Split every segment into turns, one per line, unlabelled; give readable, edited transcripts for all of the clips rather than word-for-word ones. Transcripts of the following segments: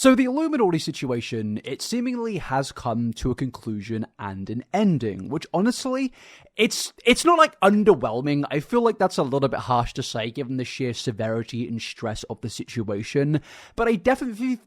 So the Illuminaughtii situation, it seemingly has come to a conclusion and an ending, which honestly, it's not like underwhelming. I feel like that's a little bit harsh to say given the sheer severity and stress of the situation, but I definitely,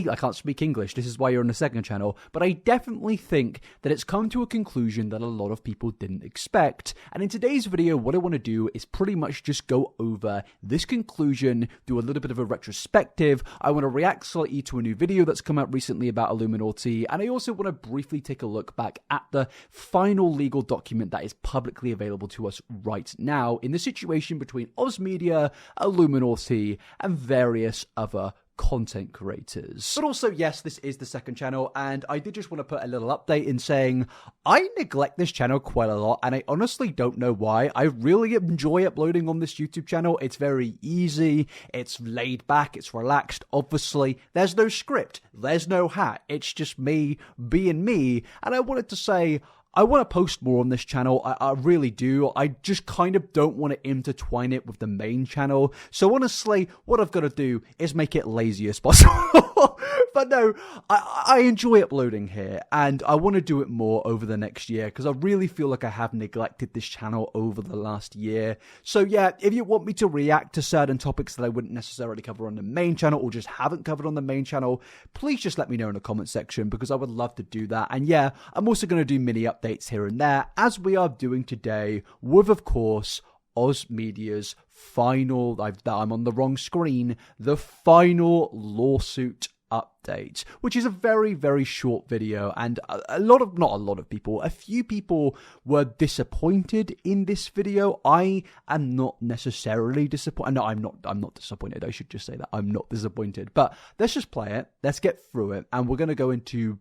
I can't speak English, this is why you're on the second channel, but I definitely think that it's come to a conclusion that a lot of people didn't expect. And in today's video, what I want to do is pretty much just go over this conclusion, do a little bit of a retrospective. I want to react slightly to a new video that's come out recently about Illuminaughtii, and I also want to briefly take a look back at the final legal document that is publicly available to us right now in the situation between Oz Media, Illuminaughtii, and various other content creators. But also, yes, this is the second channel, and I did just want to put a little update in saying I neglect this channel quite a lot, and I honestly don't know why. I really enjoy uploading on this YouTube channel. It's very easy, it's laid back, it's relaxed. Obviously, there's no script, there's no hat, it's just me being me, and I wanted to say, I want to post more on this channel, I really do. I just kind of don't want to intertwine it with the main channel. So honestly, what I've got to do is make it lazy as possible. But no, I enjoy uploading here, and I want to do it more over the next year, because I really feel like I have neglected this channel over the last year. So yeah, if you want me to react to certain topics that I wouldn't necessarily cover on the main channel, or just haven't covered on the main channel, please just let me know in the comment section, because I would love to do that. And yeah, I'm also going to do mini updates here and there, as we are doing today, with, of course, Oz Media's final, I'm on the wrong screen, the final lawsuit update, which is a very, very short video, and a few people were disappointed in this video. I am not necessarily disappointed. No, I'm not disappointed. I should just say that I'm not disappointed. But let's just play it. Let's get through it, and we're going to go into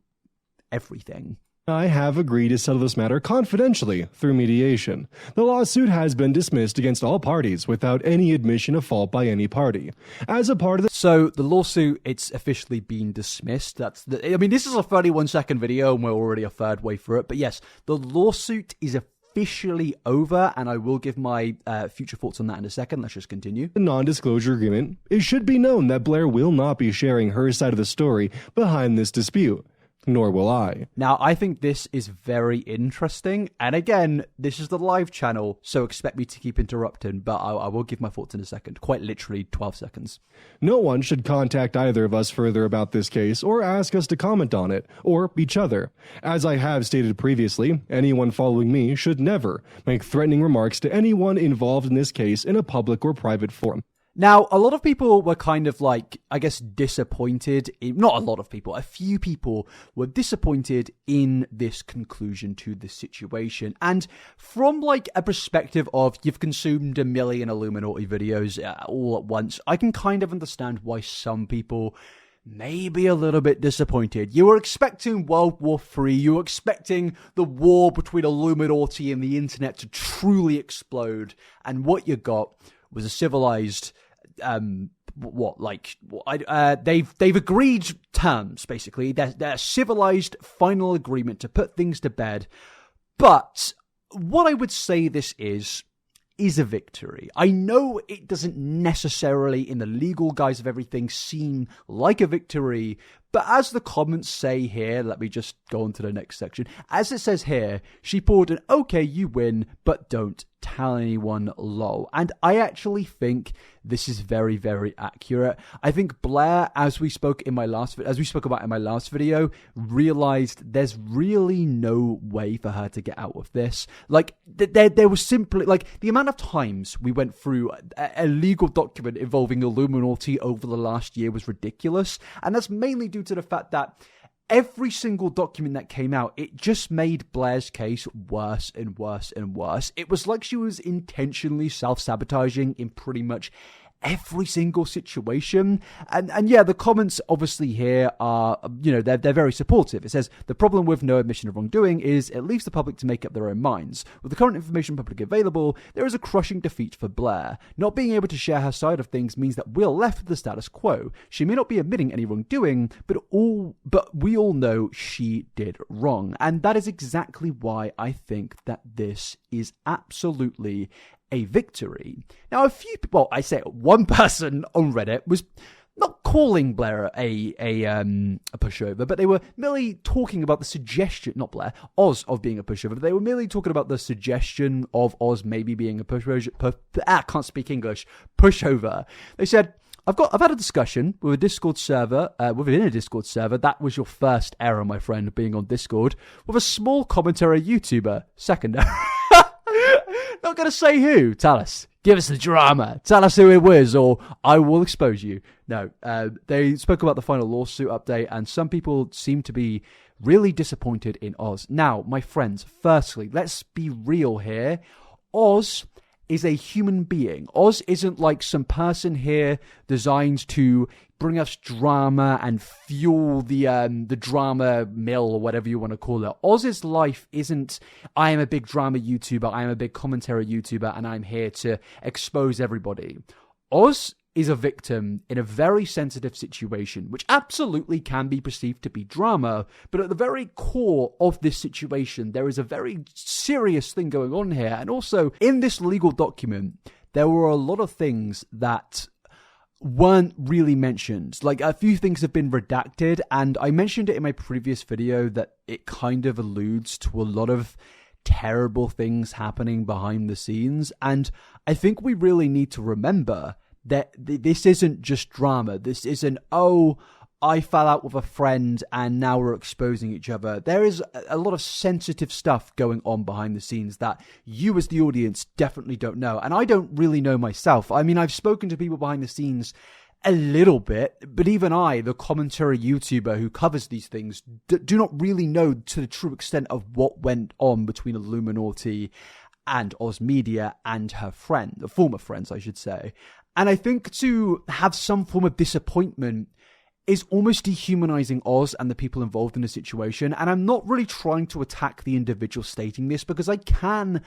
everything.
I have agreed to settle this matter confidentially through mediation. The lawsuit has been dismissed against all parties without any admission of fault by any party. As a part of the...
So, the lawsuit, it's officially been dismissed. I mean, this is a 31-second video, and we're already a third way through it. But yes, the lawsuit is officially over, and I will give my future thoughts on that in a second. Let's just continue.
The non-disclosure agreement, it should be known that Blair will not be sharing her side of the story behind this dispute. Nor will I.
Now, I think this is very interesting, and again, this is the live channel, so expect me to keep interrupting, but I will give my thoughts in a second, quite literally 12 seconds.
No one should contact either of us further about this case, or ask us to comment on it, or each other. As I have stated previously, anyone following me should never make threatening remarks to anyone involved in this case in a public or private forum.
Now, a lot of people were kind of like, I guess, disappointed. Not a lot of people, a few people were disappointed in this conclusion to this situation. And from like a perspective of you've consumed a million Illuminaughtii videos all at once, I can kind of understand why some people may be a little bit disappointed. You were expecting World War III, you were expecting the war between Illuminaughtii and the internet to truly explode, and what you got was a civilized, they've agreed terms, basically. They're civilized final agreement to put things to bed. But what I would say this is a victory. I know it doesn't necessarily, in the legal guise of everything, seem like a victory, but as the comments say here, let me just go on to the next section. As it says here, she pulled an "okay, you win, but don't tell anyone" lol. And I actually think this is very, very accurate. I think Blair, as we spoke about in my last video, realized there's really no way for her to get out of this. Like, there was simply, like, the amount of times we went through a legal document involving Illuminaughtii over the last year was ridiculous, and that's mainly due to the fact that every single document that came out, it just made Blair's case worse and worse and worse. It was like she was intentionally self-sabotaging in pretty much every single situation. And yeah, the comments obviously here are, they're very supportive. It says, the problem with no admission of wrongdoing is it leaves the public to make up their own minds. With the current information publicly available, there is a crushing defeat for Blair. Not being able to share her side of things means that we're left with the status quo. She may not be admitting any wrongdoing, but we all know she did wrong. And that is exactly why I think that this is absolutely a victory. Now, a few people, I say one person on Reddit was not calling Blair a pushover, but they were merely talking about the suggestion, not Blair, Oz of being a pushover, but they were merely talking about the suggestion of Oz maybe being a pushover. Can't speak English. Pushover. They said, I've had a discussion with a Discord server, within a Discord server. That was your first error, my friend, being on Discord, with a small commentary YouTuber. Second error. Not going to say who. Tell us. Give us the drama. Tell us who it was, or I will expose you. No, they spoke about the final lawsuit update, and some people seem to be really disappointed in Oz. Now, my friends, firstly, let's be real here. Oz is a human being. Oz isn't like some person here designed to bring us drama and fuel the drama mill, or whatever you want to call it. Oz's life isn't, I am a big drama YouTuber, I am a big commentary YouTuber, and I'm here to expose everybody. Oz is a victim in a very sensitive situation, which absolutely can be perceived to be drama, but at the very core of this situation, there is a very serious thing going on here. And also, in this legal document, there were a lot of things that weren't really mentioned. Like, a few things have been redacted, and I mentioned it in my previous video that it kind of alludes to a lot of terrible things happening behind the scenes, and I think we really need to remember that this isn't just drama. This isn't, oh, I fell out with a friend and now we're exposing each other. There is a lot of sensitive stuff going on behind the scenes that you as the audience definitely don't know. And I don't really know myself. I mean, I've spoken to people behind the scenes a little bit, but even I, the commentary YouTuber who covers these things, do not really know to the true extent of what went on between iilluminaughtii and Oz Media and her friend, the former friends, I should say. And I think to have some form of disappointment is almost dehumanizing Oz and the people involved in the situation. And I'm not really trying to attack the individual stating this, because I can,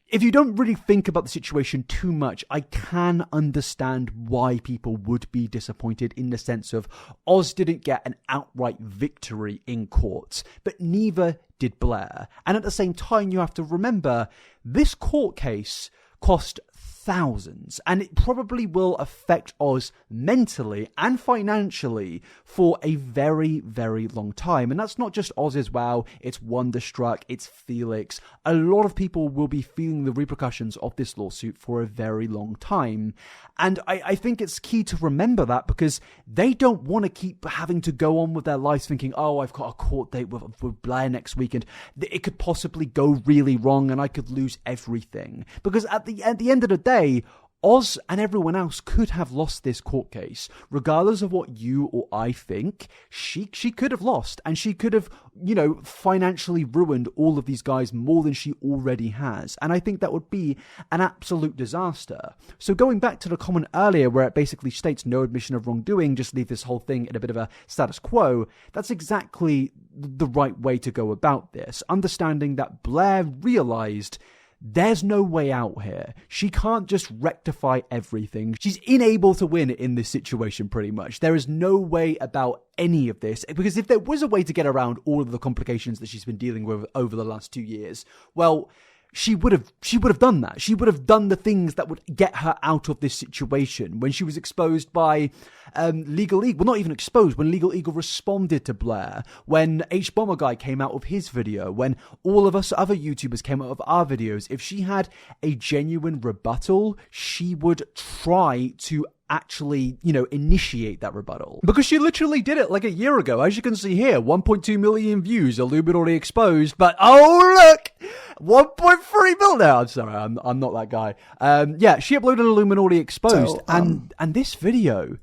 if you don't really think about the situation too much, I can understand why people would be disappointed, in the sense of Oz didn't get an outright victory in court, but neither did Blair. And at the same time, you have to remember, this court case cost thousands, and it probably will affect Oz mentally and financially for a very, very long time. And that's not just Oz as well, it's Wonderstruck, it's Felix. A lot of people will be feeling the repercussions of this lawsuit for a very long time. And I think it's key to remember that, because they don't want to keep having to go on with their lives thinking, oh, I've got a court date with Blair next week, and it could possibly go really wrong and I could lose everything. Because at the end of the day, Oz and everyone else could have lost this court case. Regardless of what you or I think, she could have lost, and she could have, financially ruined all of these guys more than she already has. And I think that would be an absolute disaster. So going back to the comment earlier where it basically states no admission of wrongdoing, just leave this whole thing in a bit of a status quo, that's exactly the right way to go about this. Understanding that Blair realized there's no way out here. She can't just rectify everything. She's unable to win in this situation, pretty much. There is no way about any of this, because if there was a way to get around all of the complications that she's been dealing with over the last 2 years, well, she would have done that. She would have done the things that would get her out of this situation. When she was exposed by Legal Eagle, well, not even exposed, when Legal Eagle responded to Blair, when hbomberguy came out with his video, when all of us other YouTubers came out of our videos, if she had a genuine rebuttal, she would try to actually, initiate that rebuttal. Because she literally did it like a year ago. As you can see here, 1.2 million views, Illuminaughtii exposed, but oh look, 1.3 million. No, I'm sorry, I'm not that guy. She uploaded Illuminaughtii exposed, and this video,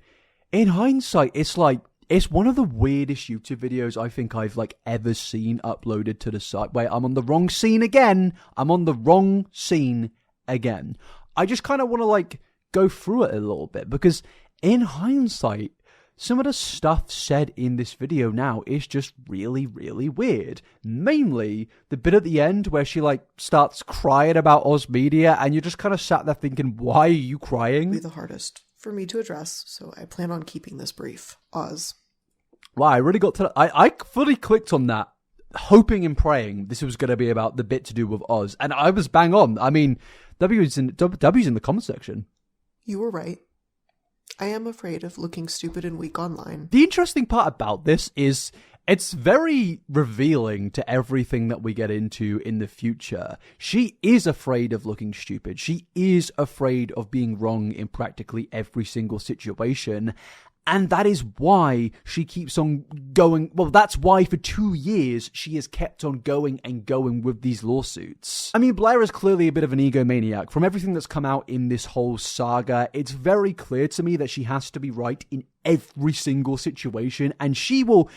in hindsight, it's one of the weirdest YouTube videos I think I've ever seen uploaded to the site. Wait, I'm on the wrong scene again. I just kind of want to go through it a little bit, because in hindsight, some of the stuff said in this video now is just really, really weird. Mainly the bit at the end where she starts crying about Oz Media, and you're just kind of sat there thinking, why are you crying?
Be the hardest for me to address, so I plan on keeping this brief. Oz.
Wow, I really got to I fully clicked on that, hoping and praying this was going to be about the bit to do with Oz, and I was bang on. I mean, W's in the comment section.
You were right. I am afraid of looking stupid and weak online.
The interesting part about this is it's very revealing to everything that we get into in the future. She is afraid of looking stupid. She is afraid of being wrong in practically every single situation. And that is why she keeps on going. Well, that's why for 2 years she has kept on going and going with these lawsuits. I mean, Blair is clearly a bit of an egomaniac. From everything that's come out in this whole saga, it's very clear to me that she has to be right in every single situation, and she will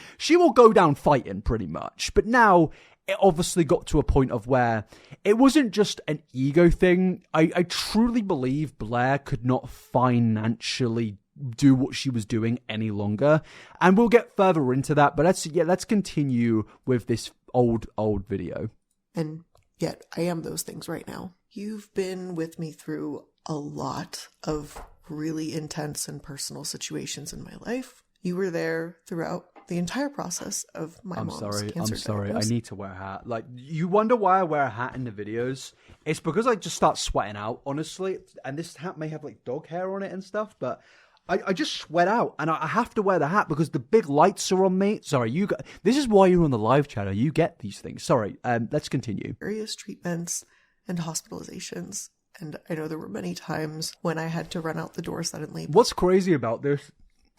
go down fighting pretty much. But now it obviously got to a point of where it wasn't just an ego thing. I truly believe Blair could not financially do what she was doing any longer, and we'll get further into that, but let's continue with this old video.
And yet I am those things right now. You've been with me through a lot of really intense and personal situations in my life. You were there throughout the entire process of my mom's cancer diagnosis.
I need to wear a hat. Like, you wonder why I wear a hat in the videos. It's because I just start sweating out, honestly, and this hat may have like dog hair on it and stuff, but I just sweat out, and I have to wear the hat because the big lights are on me. Sorry, this is why you're on the live channel. You get these things. Sorry, let's continue.
Various treatments and hospitalizations, and I know there were many times when I had to run out the door suddenly.
What's crazy about this,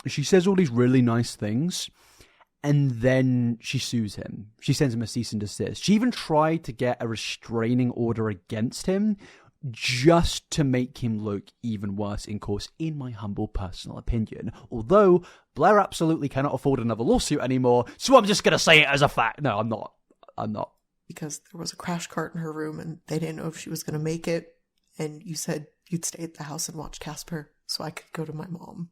she says all these really nice things, and then she sues him. She sends him a cease and desist. She even tried to get a restraining order against him, just to make him look even worse in court, in my humble personal opinion. Although, Blair absolutely cannot afford another lawsuit anymore, so I'm just going to say it as a fact. No, I'm not.
Because there was a crash cart in her room, and they didn't know if she was going to make it, and you said you'd stay at the house and watch Casper, so I could go to my mom.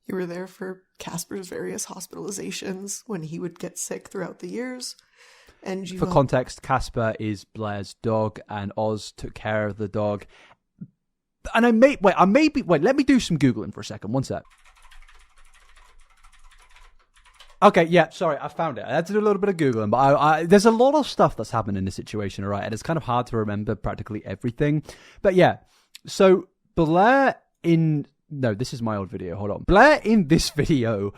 You were there for Casper's various hospitalizations when he would get sick throughout the years. And
for context, Casper is Blair's dog, and Oz took care of the dog. And let me do some Googling for a second. One sec. Okay, yeah, sorry, I found it. I had to do a little bit of Googling, but there's a lot of stuff that's happened in this situation, all right? And it's kind of hard to remember practically everything. But yeah, so Blair no, this is my old video, hold on. Blair in this video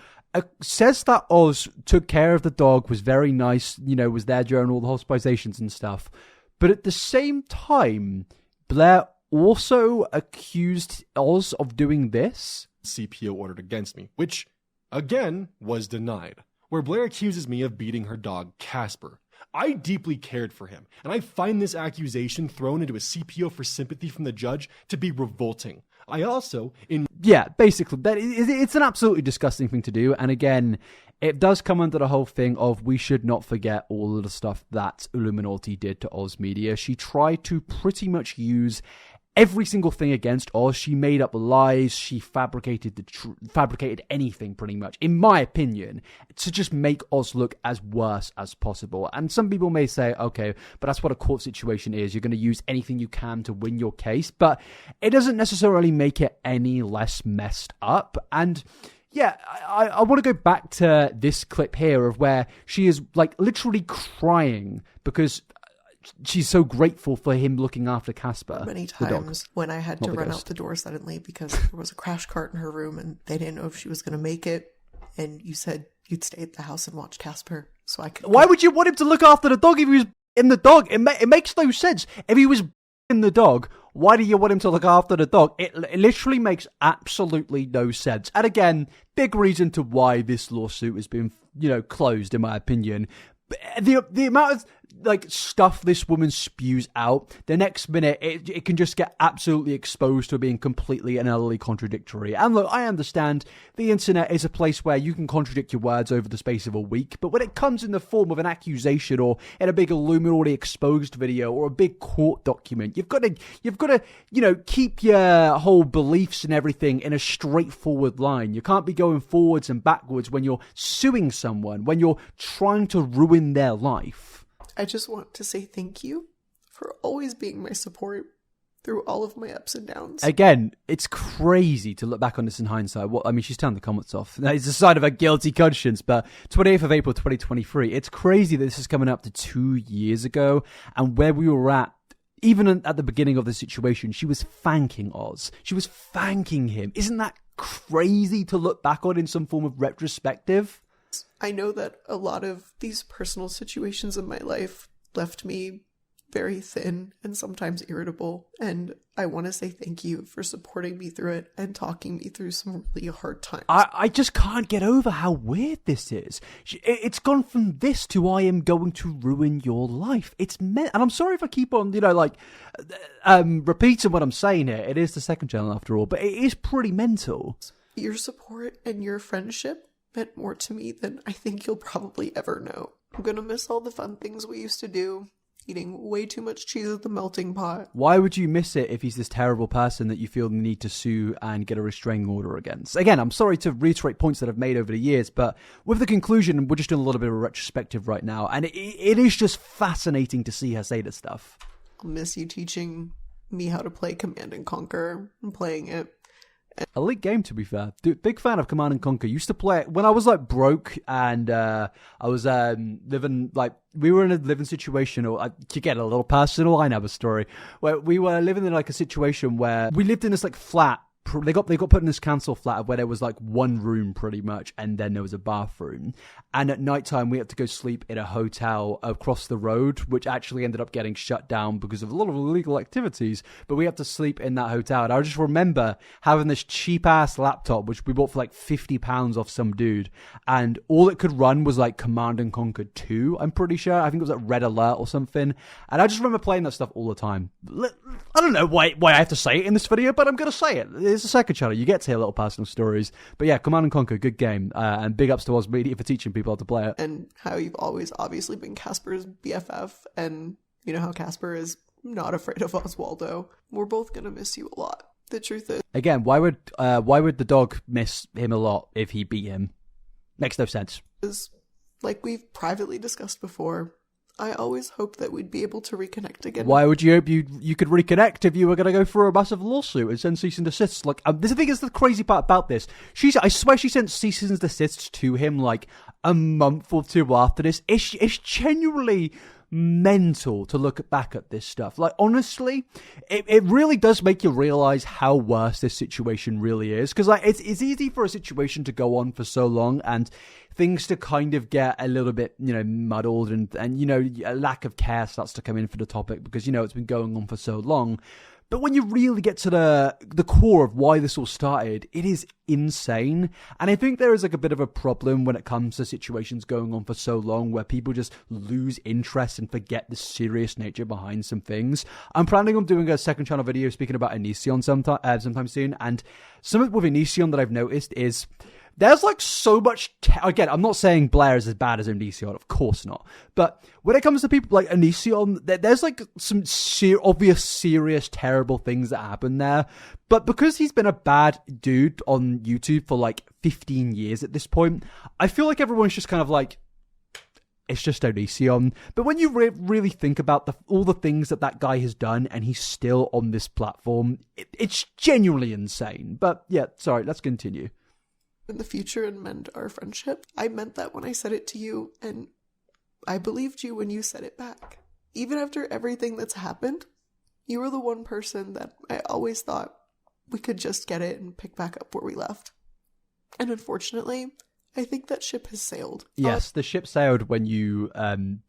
says that Oz took care of the dog, was very nice, was there during all the hospitalizations and stuff. But at the same time, Blair also accused Oz of doing this.
CPO ordered against me, which, again, was denied. Where Blair accuses me of beating her dog, Casper. I deeply cared for him, and I find this accusation thrown into a CPO for sympathy from the judge to be revolting. I also,
Yeah, basically, it's an absolutely disgusting thing to do, and again, it does come under the whole thing of we should not forget all of the stuff that iilluminaughtii did to Oz Media. She tried to pretty much use every single thing against Oz. She made up lies. She fabricated anything, pretty much, in my opinion, to just make Oz look as worse as possible. And some people may say, okay, but that's what a court situation is. You're going to use anything you can to win your case, but it doesn't necessarily make it any less messed up. And yeah, I want to go back to this clip here of where she is like literally crying because she's so grateful for him looking after Casper.
Many times when I had to run out the door suddenly because there was a crash cart in her room and they didn't know if she was going to make it. And you said you'd stay at the house and watch Casper, so I could.
Why would you want him to look after the dog if he was in the dog? It makes no sense. If he was in the dog, why do you want him to look after the dog? It literally makes absolutely no sense. And again, big reason to why this lawsuit has been, closed, in my opinion. The amount of stuff this woman spews out, the next minute it can just get absolutely exposed to being completely and utterly contradictory. And look, I understand the internet is a place where you can contradict your words over the space of a week, but when it comes in the form of an accusation or in a big Illuminati exposed video or a big court document, you've got to keep your whole beliefs and everything in a straightforward line. You can't be going forwards and backwards when you're suing someone, when you're trying to ruin their life.
I just want to say thank you for always being my support through all of my ups and downs.
Again, it's crazy to look back on this in hindsight. She's turned the comments off. That is a sign of a guilty conscience, but 28th of April, 2023, it's crazy that this is coming up to 2 years ago, and where we were at even at the beginning of the situation, she was thanking Oz. She was thanking him. Isn't that crazy to look back on in some form of retrospective?
I know that a lot of these personal situations in my life left me very thin and sometimes irritable, and I want to say thank you for supporting me through it and talking me through some really hard times.
I just can't get over how weird this is. It's gone from this to I am going to ruin your life. It's and I'm sorry if I keep on, repeating what I'm saying here. It is the second channel after all, but it is pretty mental.
Your support and your friendship meant more to me than I think you'll probably ever know. I'm gonna miss all the fun things we used to do. Eating way too much cheese at the melting pot.
Why would you miss it if he's this terrible person that you feel the need to sue and get a restraining order against? Again, I'm sorry to reiterate points that I've made over the years, but with the conclusion, we're just doing a little bit of a retrospective right now, and it is just fascinating to see her say this stuff.
I'll miss you teaching me how to play Command and Conquer and playing it.
Elite game, to be fair. Dude, big fan of Command and Conquer. Used to play it when I was broke and I was living we were in a living situation, or to get a little personal, I have a story where we were living in a situation where we lived in this flat. They got put in this council flat where there was one room pretty much, and then there was a bathroom. And at nighttime we had to go sleep in a hotel across the road, which actually ended up getting shut down because of a lot of illegal activities. But we had to sleep in that hotel, and I just remember having this cheap ass laptop which we bought for £50 off some dude, and all it could run was Command and Conquer 2. I'm pretty sure. I think it was Red Alert or something. And I just remember playing that stuff all the time. I don't know why I have to say it in this video, but I'm gonna say it. It's the second channel. You get to hear little personal stories. But yeah, Command and Conquer, good game. And big ups to Oz Media for teaching people how to play it.
And how you've always obviously been Casper's BFF, and you know how Casper is not afraid of Oswaldo. We're both gonna miss you a lot. The truth is,
again, why would the dog miss him a lot if he beat him? Makes no sense.
Like we've privately discussed before, I always hoped that we'd be able to reconnect again.
Why would you hope you could reconnect if you were going to go for a massive lawsuit and send cease and desist? This thing is the crazy part about this. I swear she sent cease and desist to him a month or two after this. It's genuinely mental to look back at this stuff. Honestly, it really does make you realize how worse this situation really is, because it's easy for a situation to go on for so long and things to kind of get a little bit muddled, and a lack of care starts to come in for the topic because it's been going on for so long. But when you really get to the core of why this all started, it is insane. And I think there is a bit of a problem when it comes to situations going on for so long where people just lose interest and forget the serious nature behind some things. I'm planning on doing a second channel video speaking about Onision sometime soon. And something with Onision that I've noticed is there's so much. Again, I'm not saying Blair is as bad as Onision, of course not. But when it comes to people like Onision, there's some obvious, serious, terrible things that happen there. But because he's been a bad dude on YouTube for 15 years at this point, I feel like everyone's just kind of it's just Onision. But when you really think about all the things that guy has done, and he's still on this platform, it's genuinely insane. But yeah, sorry, let's continue.
In the future and mend our friendship. I meant that when I said it to you, and I believed you when you said it back. Even after everything that's happened, you were the one person that I always thought we could just get it and pick back up where we left. And unfortunately, I think that ship has sailed.
Yes, the ship sailed when you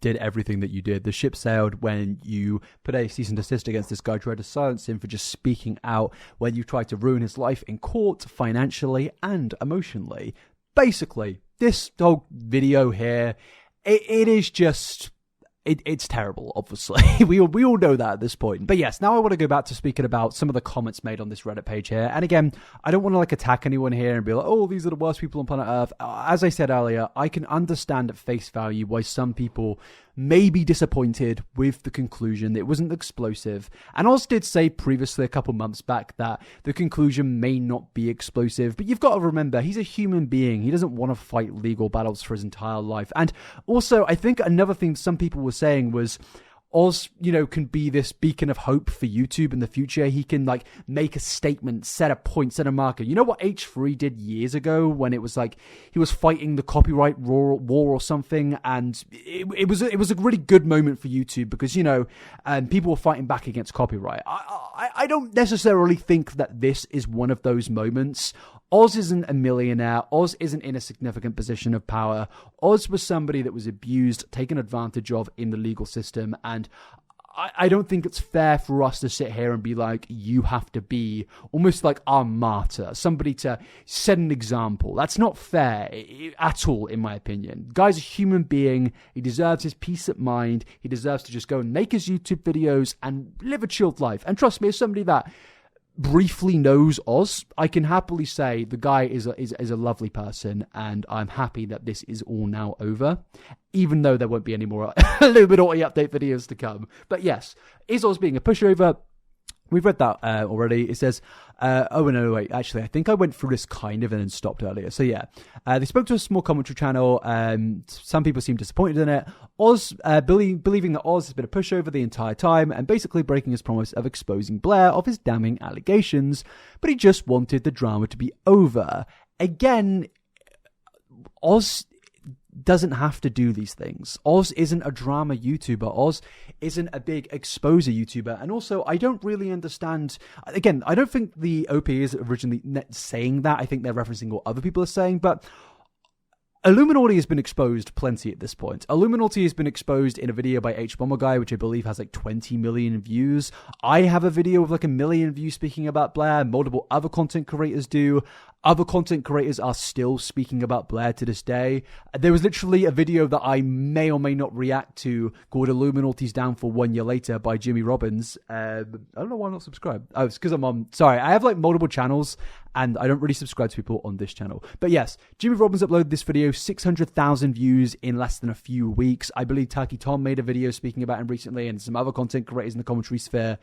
did everything that you did. The ship sailed when you put a cease and desist against this guy, tried to silence him for just speaking out, when you tried to ruin his life in court, financially and emotionally. Basically, this whole video here, it is just... It's terrible, obviously. we all know that at this point. But yes, now I want to go back to speaking about some of the comments made on this Reddit page here. And again, I don't want to attack anyone here and be like, oh, these are the worst people on planet Earth. As I said earlier, I can understand at face value why some people may be disappointed with the conclusion. It wasn't explosive. And Oz did say previously a couple months back that the conclusion may not be explosive. But you've got to remember, he's a human being. He doesn't want to fight legal battles for his entire life. And also, I think another thing some people were saying was, Oz, can be this beacon of hope for YouTube in the future. He can, make a statement, set a point, set a marker. You know what H3 did years ago when it was he was fighting the copyright war or something, and it was a really good moment for YouTube because, people were fighting back against copyright. I don't necessarily think that this is one of those moments. Oz isn't a millionaire. Oz isn't in a significant position of power. Oz was somebody that was abused, taken advantage of in the legal system, and I don't think it's fair for us to sit here and be like, you have to be almost like our martyr, somebody to set an example. That's not fair at all, in my opinion. The guy's a human being. He deserves his peace of mind. He deserves to just go and make his YouTube videos and live a chilled life. And trust me, as somebody that briefly knows Oz, I can happily say the guy is a lovely person, and I'm happy that this is all now over, even though there won't be any more Illuminaughtii update videos to come. But yes, is Oz being a pushover? We've read that already. It says, actually, I think I went through this kind of and then stopped earlier. So yeah, they spoke to a small commentary channel. Some people seem disappointed in it. Oz, believing that Oz has been a pushover the entire time and basically breaking his promise of exposing Blair of his damning allegations, but he just wanted the drama to be over. Again, Oz doesn't have to do these things. Oz isn't a drama YouTuber. Oz isn't a big exposure YouTuber. And also, I don't really understand. Again, I don't think the OP is originally saying that. I think they're referencing what other people are saying. But Illuminaughtii has been exposed plenty at this point. Illuminaughtii has been exposed in a video by hbomberguy, which I believe has 20 million views. I have a video with 1 million views speaking about Blair. Multiple other content creators do. Other content creators are still speaking about Blair to this day. There was literally a video that I may or may not react to called Illuminaughtii's Downfall 1 Year Later by Jimmy Robbins. I don't know why I'm not subscribed. Oh, it's because I'm on... Sorry, I have multiple channels and I don't really subscribe to people on this channel. But yes, Jimmy Robbins uploaded this video, 600,000 views in less than a few weeks. I believe Turkey Tom made a video speaking about him recently and some other content creators in the commentary sphere.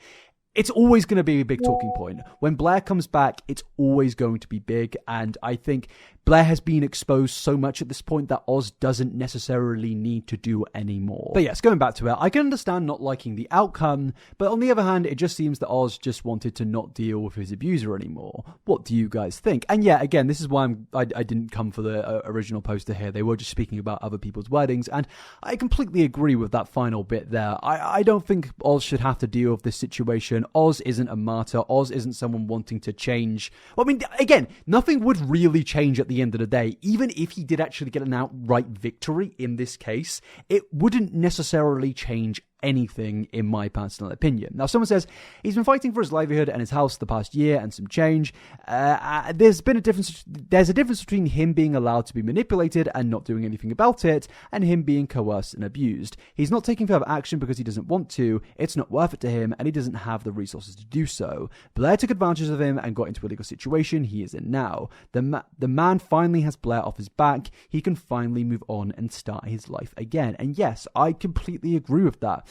It's always going to be a big talking point. When Blair comes back, it's always going to be big. And I think Blair has been exposed so much at this point that Oz doesn't necessarily need to do any more. But yes, going back to it, I can understand not liking the outcome. But on the other hand, it just seems that Oz just wanted to not deal with his abuser anymore. What do you guys think? And yeah, again, this is why I didn't come for the original poster here. They were just speaking about other people's wordings. And I completely agree with that final bit there. I don't think Oz should have to deal with this situation. Oz isn't a martyr. Oz isn't someone wanting to change. Well, I mean, again, nothing would really change at the end of the day. Even if he did actually get an outright victory in this case, it wouldn't necessarily change anything, in my personal opinion. Now, someone says he's been fighting for his livelihood and his house the past year and some change. There's a difference between him being allowed to be manipulated and not doing anything about it, and him being coerced and abused. He's not taking further action because he doesn't want to. It's not worth it to him, and he doesn't have the resources to do so. Blair took advantage of him and got into a legal situation he is in now. The man finally has Blair off his back. He can finally move on and start his life again. And yes, I completely agree with that.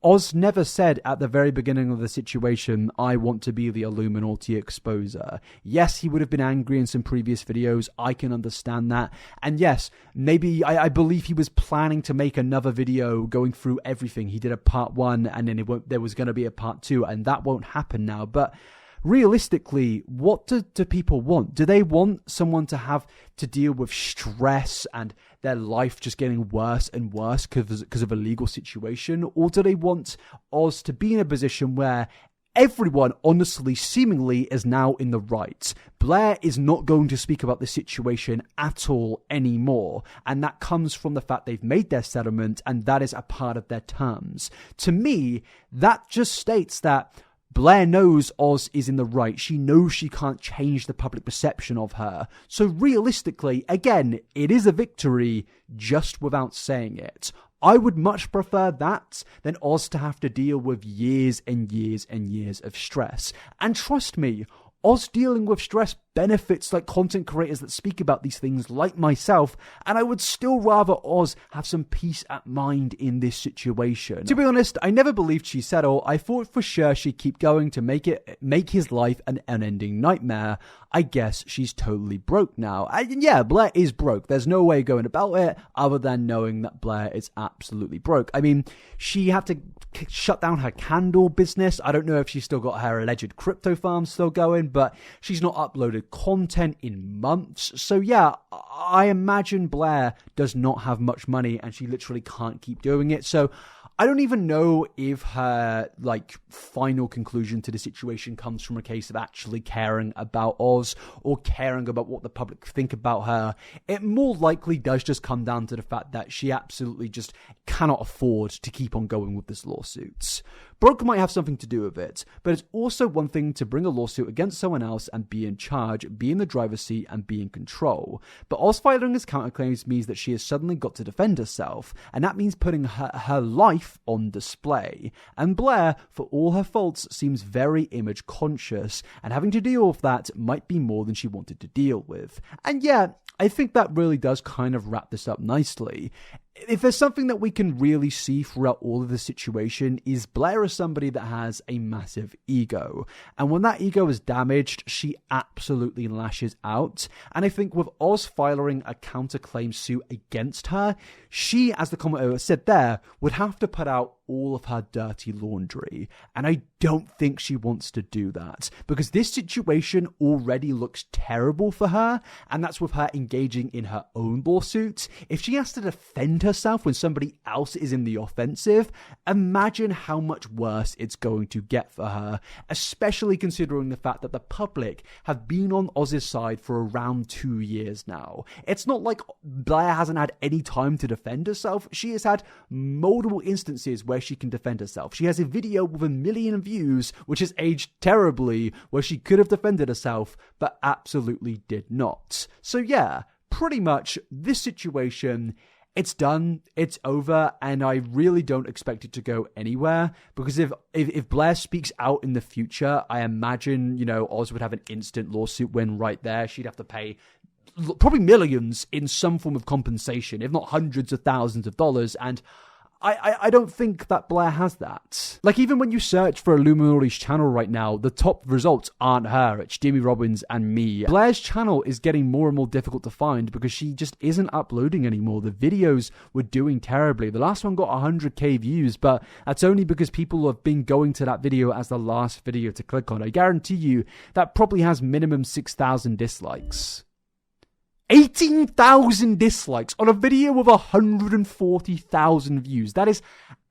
Oz never said at the very beginning of the situation, I want to be the Illuminaughtii exposer. Yes, he would have been angry in some previous videos. I can understand that. And yes, maybe I believe he was planning to make another video going through everything. He did a part 1 and then there was going to be a part 2, and that won't happen now. But realistically, what do people want? Do they want someone to have to deal with stress and their life just getting worse and worse because of a legal situation? Or do they want Oz to be in a position where everyone, honestly, seemingly is now in the right? Blair is not going to speak about the situation at all anymore. And that comes from the fact they've made their settlement and that is a part of their terms. To me, that just states that Blair knows Oz is in the right. She knows she can't change the public perception of her. So realistically, again, it is a victory just without saying it. I would much prefer that than Oz to have to deal with years and years and years of stress. And trust me, Oz dealing with stress benefits like content creators that speak about these things like myself, and I would still rather Oz have some peace at mind in this situation. To be honest, I never believed she'd settle. I thought for sure she'd keep going to make his life an unending nightmare. I guess she's totally broke now. And yeah, Blair is broke. There's no way going about it other than knowing that Blair is absolutely broke. I mean, she had to shut down her candle business. I don't know if she's still got her alleged crypto farm still going, but she's not uploaded content in months. So yeah, I imagine Blair does not have much money and she literally can't keep doing it. So I don't even know if her final conclusion to the situation comes from a case of actually caring about Oz or caring about what the public think about her. It more likely does just come down to the fact that she absolutely just cannot afford to keep on going with this lawsuit. Broke might have something to do with it, but it's also one thing to bring a lawsuit against someone else and be in charge, be in the driver's seat, and be in control. But Oz filing his counterclaims means that she has suddenly got to defend herself, and that means putting her life on display. And Blair, for all her faults, seems very image conscious, and having to deal with that might be more than she wanted to deal with. And yeah, I think that really does kind of wrap this up nicely. If there's something that we can really see throughout all of the situation is Blair is somebody that has a massive ego. And when that ego is damaged, she absolutely lashes out. And I think with Oz filing a counterclaim suit against her, she, as the commentator said there, would have to put out all of her dirty laundry. And I don't think she wants to do that because this situation already looks terrible for her. And that's with her engaging in her own lawsuit. If she has to defend herself when somebody else is in the offensive, imagine how much worse it's going to get for her, especially considering the fact that the public have been on Oz's side for around 2 years now. It's not like Blair hasn't had any time to defend herself. She has had multiple instances where she can defend herself. She has a video with 1 million views, which has aged terribly, where she could have defended herself, but absolutely did not. So yeah, pretty much this situation, it's done, it's over, and I really don't expect it to go anywhere, because if Blair speaks out in the future, I imagine, Oz would have an instant lawsuit win right there. She'd have to pay probably millions in some form of compensation, if not hundreds of thousands of dollars, and I don't think that Blair has that. Even when you search for iilluminaughtie's channel right now, the top results aren't her, it's Jimmy Robbins and me. Blair's channel is getting more and more difficult to find because she just isn't uploading anymore. The videos were doing terribly. The last one got 100k views, but that's only because people have been going to that video as the last video to click on. I guarantee you that probably has minimum 6,000 dislikes. 18,000 dislikes on a video with 140,000 views. That is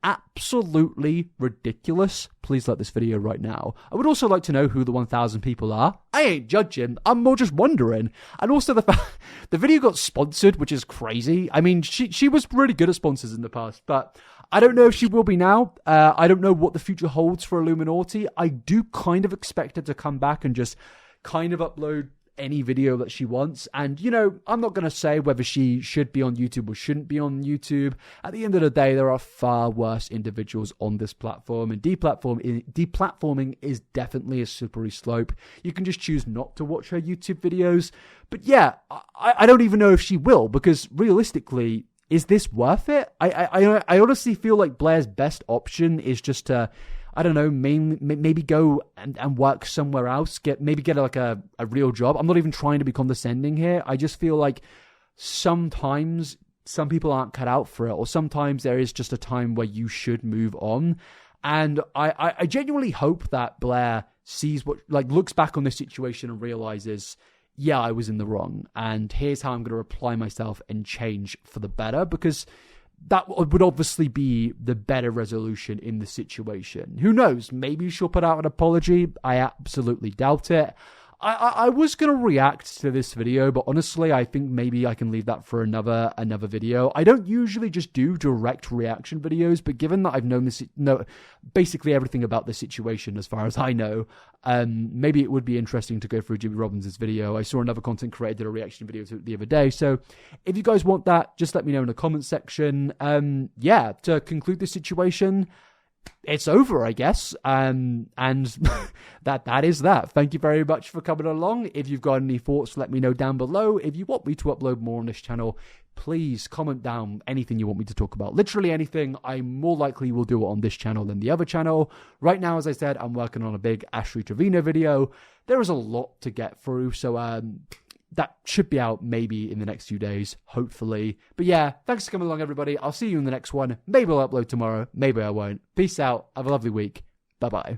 absolutely ridiculous. Please like this video right now. I would also like to know who the 1,000 people are. I ain't judging. I'm more just wondering. And also the fact the video got sponsored, which is crazy. I mean, she was really good at sponsors in the past, but I don't know if she will be now. I don't know what the future holds for iilluminaughtii. I do kind of expect her to come back and just kind of upload any video that she wants. And, I'm not going to say whether she should be on YouTube or shouldn't be on YouTube. At the end of the day, there are far worse individuals on this platform, and deplatforming is definitely a slippery slope. You can just choose not to watch her YouTube videos. But yeah, I don't even know if she will, because realistically, is this worth it? I honestly feel like Blair's best option is just to, I don't know, maybe go and work somewhere else, get a real job. I'm not even trying to be condescending here. I just feel like sometimes some people aren't cut out for it, or sometimes there is just a time where you should move on. And I genuinely hope that Blair sees looks back on this situation and realizes, yeah, I was in the wrong, and here's how I'm going to apply myself and change for the better, because that would obviously be the better resolution in the situation. Who knows? Maybe she'll put out an apology. I absolutely doubt it. I was going to react to this video, but honestly, I think maybe I can leave that for another video. I don't usually just do direct reaction videos, but given that I've known basically everything about this situation as far as I know, maybe it would be interesting to go through Jimmy Robbins' video. I saw another content creator did a reaction video to it the other day, so if you guys want that, just let me know in the comment section. To conclude this situation, it's over, I guess. And that is that. Thank you very much for coming along. If you've got any thoughts, let me know down below. If you want me to upload more on this channel, please comment down anything you want me to talk about. Literally anything. I more likely will do it on this channel than the other channel. Right now, as I said, I'm working on a big Ashley Trevino video. There is a lot to get through, so that should be out maybe in the next few days, hopefully. But yeah, thanks for coming along, everybody. I'll see you in the next one. Maybe I'll upload tomorrow. Maybe I won't. Peace out. Have a lovely week. Bye-bye.